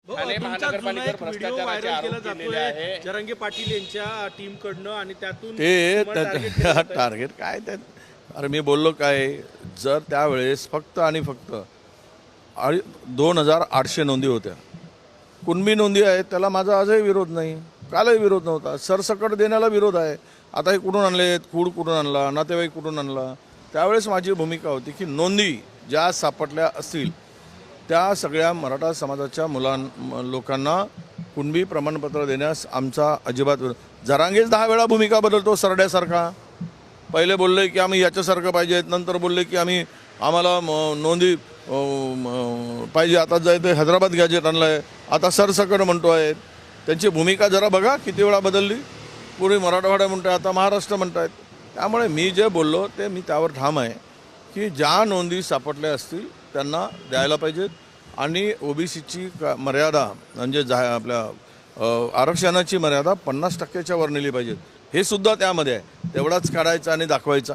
ठाणे महानगरपालिकेवर भ्रष्टाचाराचे आरोप केलेले आहे. जरांगे पाटील यांच्या टीम कडनं आणि त्यातून ते तुम्हाला target केलं जातंय. टार्गेट काय ते अरे मी बोललो काय जर त्यावेळेस फक्त आणि फक्त 2800 नोंदी होत्या. कुणबी नोंदी आहेत त्याला माझा आजही विरोध नाही, कालही विरोध नव्हता. सरसकट देण्याला विरोध आहे. आता हे कुठून आणले, कूड कुठून आणला, नातेवाईक कुठून आणला. त्यावेळेस माझी भूमिका होती की नोंदी ज्या सापडल्या असतील त्या सगळ्या मराठा समाजाच्या लोकांना कुणबी प्रमाणपत्र देण्यास आमचा अजिबात विरोध. जरांगेच 10 वेळा भूमिका बदलतो सरड्यासारखा. पहिले बोलले की आम्ही याच्यासारखं पाहिजे, नंतर बोलले की आम्हाला नोंदी पाहिजे. आता जायचं हैदराबाद गॅजेट आणलं आहे, आता सरसकट म्हणतो आहे. त्यांची भूमिका जरा बघा किती वेळा बदलली. पूर्वी मराठवाडा म्हणतो आहे, आता महाराष्ट्र म्हणत आहेत. त्यामुळे मी जे बोललो ते मी त्यावर ठाम आहे की ज्या नोंदी सापडल्या असतील त्यांना द्यायला पाहिजेत. आणि ओबीसीची मर्यादा म्हणजे आपल्या आरक्षणाची मर्यादा 50% वर नेली पाहिजे. हे सुद्धा त्यामध्ये आहे. तेवढाच काढायचा आणि दाखवायचा.